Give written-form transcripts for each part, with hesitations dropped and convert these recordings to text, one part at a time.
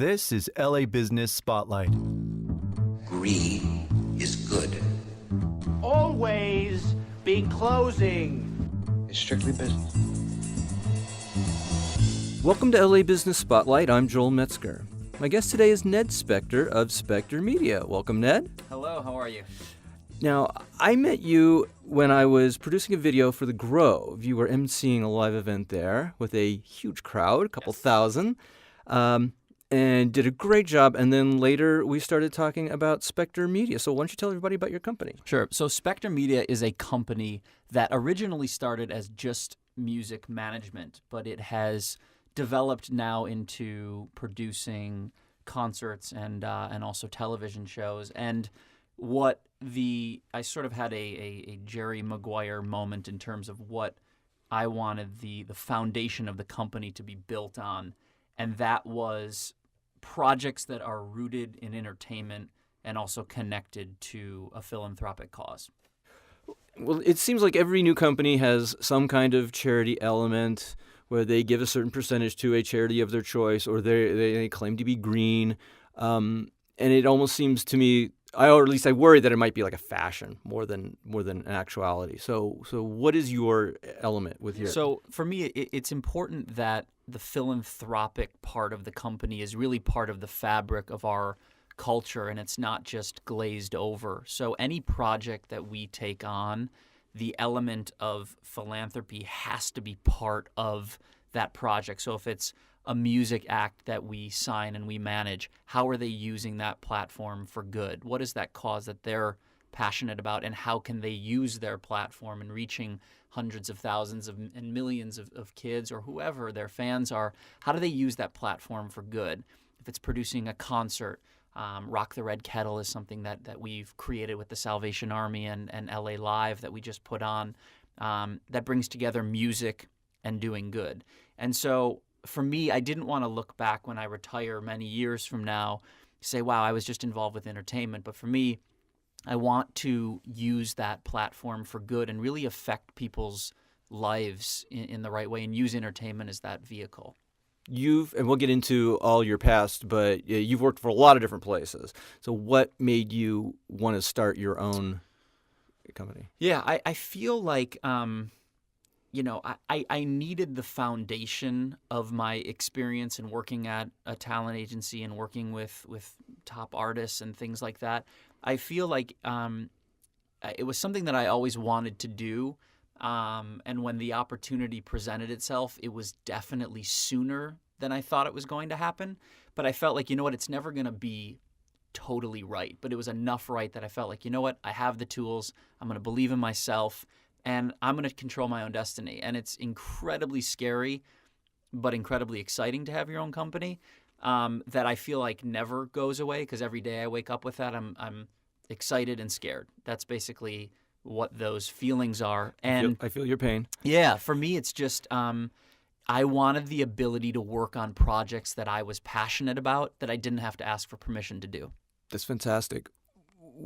This is LA Business Spotlight. Greed is good. Always be closing. It's strictly business. Welcome to LA Business Spotlight. I'm Joel Metzger. My guest today is Ned Specktor of Specktor Media. Welcome, Ned. Hello, how are you? Now, I met you when I was producing a video for The Grove. You were emceeing a live event there with a huge crowd, a couple thousand, and did a great job. And then later we started talking about Specktor Media. So why don't you tell everybody about your company? Sure. So Specktor Media is a company that originally started as just music management, but it has developed now into producing concerts and also television shows. And I sort of had a Jerry Maguire moment in terms of what I wanted the foundation of the company to be built on, and that was projects that are rooted in entertainment and also connected to a philanthropic cause. Well, it seems like every new company has some kind of charity element where they give a certain percentage to a charity of their choice, or they claim to be green. And it almost seems to me, or at least I worry that it might be like a fashion more than an actuality. So what is your element with your? So for me, it's important that the philanthropic part of the company is really part of the fabric of our culture, and it's not just glazed over. So any project that we take on, the element of philanthropy has to be part of that project. So if it's a music act that we sign and we manage, how are they using that platform for good? What is that cause that they're passionate about, and how can they use their platform in reaching hundreds of thousands and millions of kids or whoever their fans are? How do they use that platform for good? If it's producing a concert, Rock the Red Kettle is something that we've created with the Salvation Army and LA Live that we just put on, that brings together music and doing good. And so for me, I didn't want to look back when I retire many years from now, say, wow, I was just involved with entertainment. But for me, I want to use that platform for good and really affect people's lives in the right way and use entertainment as that vehicle. And we'll get into all your past, but you've worked for a lot of different places. So what made you want to start your own company? Yeah, I feel like I needed the foundation of my experience in working at a talent agency and working with top artists and things like that. I feel like it was something that I always wanted to do. And when the opportunity presented itself, it was definitely sooner than I thought it was going to happen. But I felt like, it's never going to be totally right. But it was enough right that I felt like, I have the tools. I'm going to believe in myself. And I'm going to control my own destiny. And it's incredibly scary, but incredibly exciting to have your own company, that I feel like never goes away, because every day I wake up with that, I'm excited and scared. That's basically what those feelings are. And I feel your pain. Yeah, for me, it's just I wanted the ability to work on projects that I was passionate about that I didn't have to ask for permission to do. That's fantastic.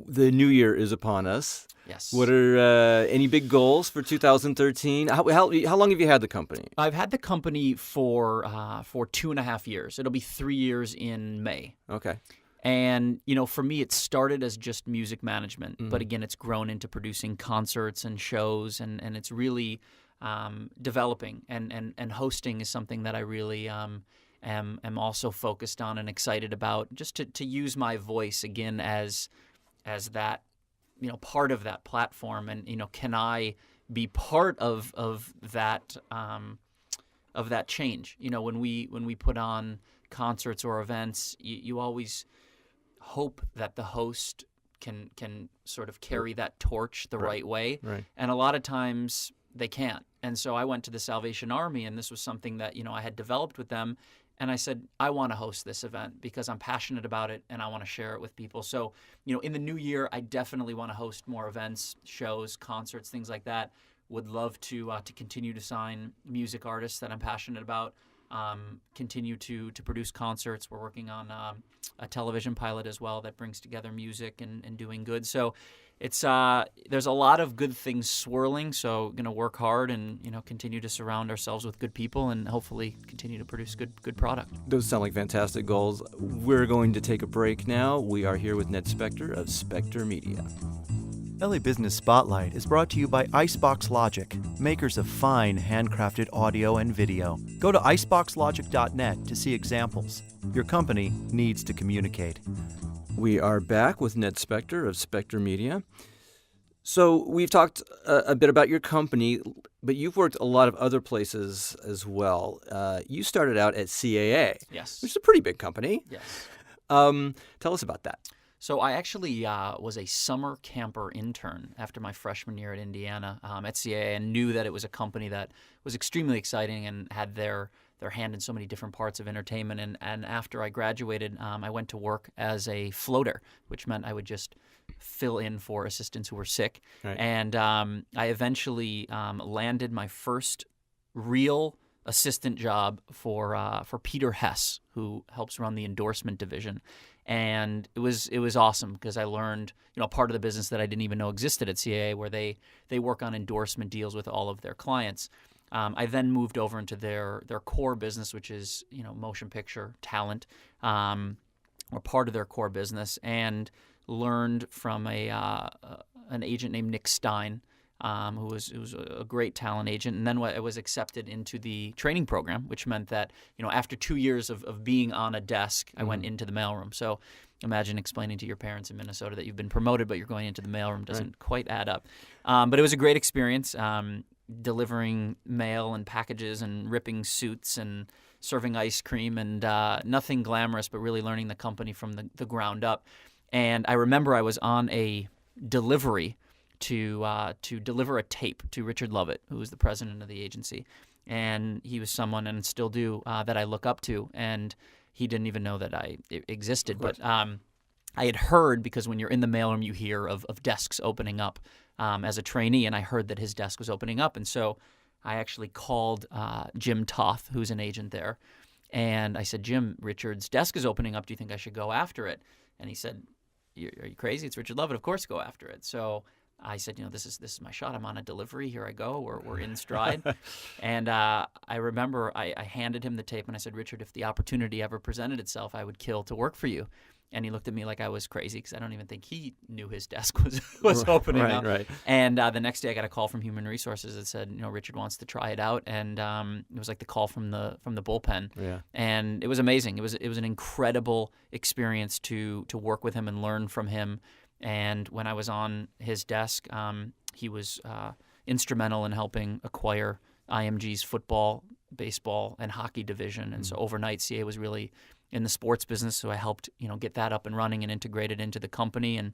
The new year is upon us. Yes. What are any big goals for 2013? How long have you had the company? I've had the company for 2.5 years. It'll be 3 years in May. Okay. And, for me, it started as just music management. Mm-hmm. But again, it's grown into producing concerts and shows, and it's really developing. And hosting is something that I really am also focused on and excited about, just to use my voice again as that, part of that platform. And, can I be part of that change? When we put on concerts or events, you always hope that the host can sort of carry that torch the right way. Right. And a lot of times they can't. And so I went to the Salvation Army, and this was something that, I had developed with them. And I said, I want to host this event because I'm passionate about it and I want to share it with people. So, in the new year, I definitely want to host more events, shows, concerts, things like that. Would love to continue to sign music artists that I'm passionate about. continue to produce concerts. We're working on a television pilot as well that brings together music and doing good. So it's there's a lot of good things swirling. So going to work hard and continue to surround ourselves with good people and hopefully continue to produce good product. Those sound like fantastic goals. We're going to take a break now. We are here with Ned Specktor of Specktor Media. LA Business Spotlight is brought to you by Icebox Logic, makers of fine handcrafted audio and video. Go to iceboxlogic.net to see examples. Your company needs to communicate. We are back with Ned Specktor of Specktor Media. So we've talked a bit about your company, but you've worked a lot of other places as well. You started out at CAA, Yes. which is a pretty big company. Yes. Tell us about that. So I actually was a summer camper intern after my freshman year at Indiana at CAA, and knew that it was a company that was extremely exciting and had their hand in so many different parts of entertainment. And after I graduated, I went to work as a floater, which meant I would just fill in for assistants who were sick. Right. And I eventually landed my first real assistant job for Peter Hess, who helps run the endorsement division. And it was awesome because I learned part of the business that I didn't even know existed at CAA, where they work on endorsement deals with all of their clients. I then moved over into their core business, which is motion picture talent, or part of their core business, and learned from an agent named Nick Stein, who was a great talent agent. And then I was accepted into the training program, which meant that after 2 years of being on a desk, I went into the mailroom. So imagine explaining to your parents in Minnesota that you've been promoted, but you're going into the mailroom doesn't quite add up. But it was a great experience, delivering mail and packages and ripping suits and serving ice cream, and nothing glamorous, but really learning the company from the ground up. And I remember I was on a delivery to deliver a tape to Richard Lovett, who was the president of the agency. And he was someone, and still do, that I look up to. And he didn't even know that I existed. But I had heard, because when you're in the mailroom, you hear of desks opening up as a trainee, and I heard that his desk was opening up. And so I actually called Jim Toth, who's an agent there. And I said, Jim, Richard's desk is opening up. Do you think I should go after it? And he said, are you crazy? It's Richard Lovett. Of course go after it. So I said, this is my shot. I'm on a delivery. Here I go. We're in stride. And I remember I handed him the tape, and I said, Richard, if the opportunity ever presented itself, I would kill to work for you. And he looked at me like I was crazy, because I don't even think he knew his desk was opening up. Right. And the next day I got a call from Human Resources that said, Richard wants to try it out. And it was like the call from the bullpen. Yeah. And it was amazing. It was an incredible experience to work with him and learn from him. And when I was on his desk, he was instrumental in helping acquire IMG's football, baseball, and hockey division. And so overnight, CA was really in the sports business, so I helped get that up and running and integrate it into the company. And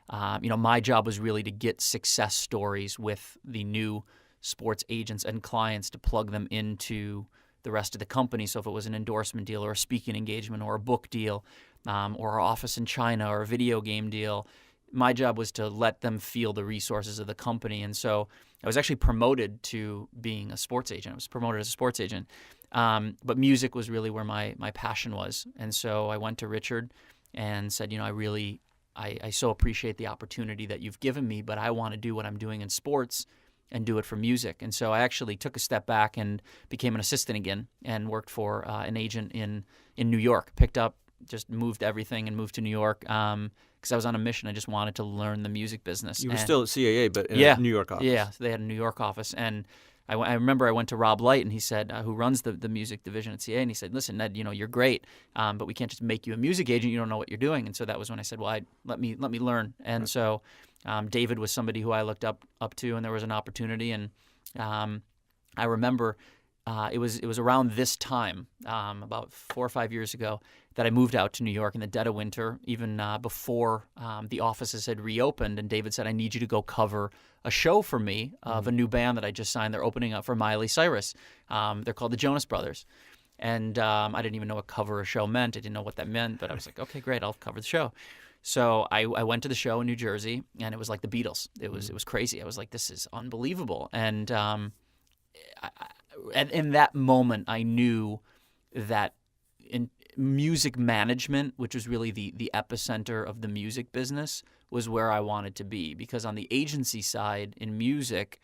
my job was really to get success stories with the new sports agents and clients to plug them into the rest of the company. So if it was an endorsement deal or a speaking engagement or a book deal, or our office in China or a video game deal, my job was to let them feel the resources of the company. And so I was actually promoted to being a sports agent. I was promoted as a sports agent. But music was really where my passion was. And so I went to Richard and said, I so appreciate the opportunity that you've given me, but I want to do what I'm doing in sports and do it for music. And so I actually took a step back and became an assistant again and worked for an agent in New York. Just moved everything and moved to New York because I was on a mission. I just wanted to learn the music business. You were still at CAA, but in a New York office. Yeah, so they had a New York office. And I remember I went to Rob Light, and he said, who runs the music division at CAA, and he said, listen, Ned, you're great, but we can't just make you a music agent. You don't know what you're doing. And so that was when I said, well, let me learn. And right. So David was somebody who I looked up to, and there was an opportunity. And I remember it was around this time, about 4 or 5 years ago, that I moved out to New York in the dead of winter, even before the offices had reopened. And David said, I need you to go cover a show for me of a new band that I just signed. They're opening up for Miley Cyrus. They're called the Jonas Brothers. And I didn't even know what cover a show meant. I didn't know what that meant, but I was like, okay, great, I'll cover the show. So I went to the show in New Jersey, and it was like the Beatles. It was crazy. I was like, this is unbelievable. And in that moment, I knew that in music management, which was really the epicenter of the music business, was where I wanted to be. Because on the agency side in music,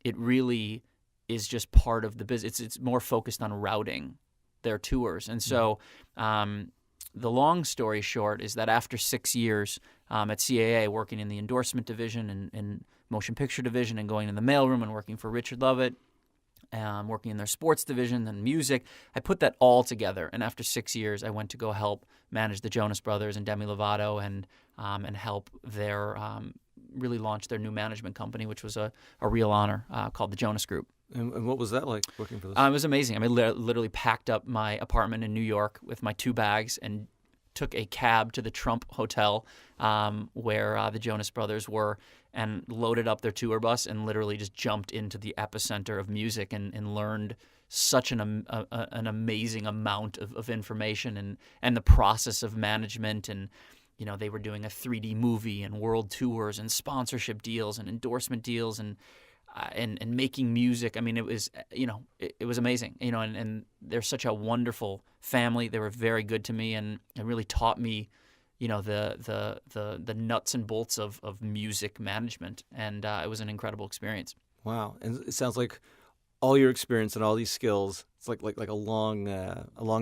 it really is just part of the business. It's more focused on routing their tours. And so the long story short is that after 6 years at CAA, working in the endorsement division and motion picture division and going in the mailroom and working for Richard Lovett, working in their sports division and music, I put that all together. And after 6 years, I went to go help manage the Jonas Brothers and Demi Lovato and help their really launch their new management company, which was a real honor, called the Jonas Group. And what was that like working for this? It was amazing. I mean, literally packed up my apartment in New York with my 2 bags and took a cab to the Trump Hotel where the Jonas Brothers were, and loaded up their tour bus and literally just jumped into the epicenter of music and learned such an amazing amount of information and the process of management. And they were doing a 3D movie and world tours and sponsorship deals and endorsement deals and making music. I mean, it was it was amazing. And they're such a wonderful family. They were very good to me and really taught me the nuts and bolts of music management, and it was an incredible experience. Wow. And it sounds like all your experience and all these skills, it's like a long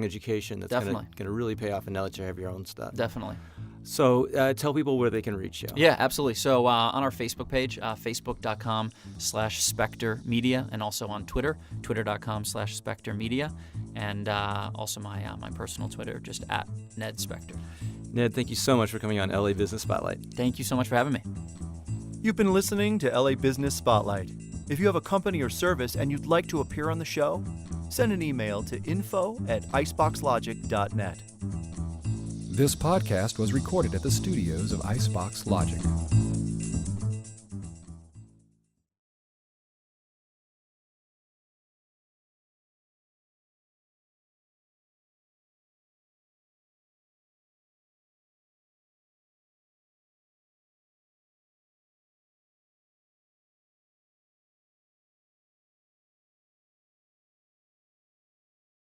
education that's going to really pay off, and now that you have your own stuff. Definitely. So tell people where they can reach you. Yeah, absolutely. So on our Facebook page, facebook.com/Specktor Media, and also on Twitter, twitter.com/Specktor Media, and also my personal Twitter, just at Ned Specktor. Ned, thank you so much for coming on LA Business Spotlight. Thank you so much for having me. You've been listening to LA Business Spotlight. If you have a company or service and you'd like to appear on the show, send an email to info@iceboxlogic.net. This podcast was recorded at the studios of Icebox Logic.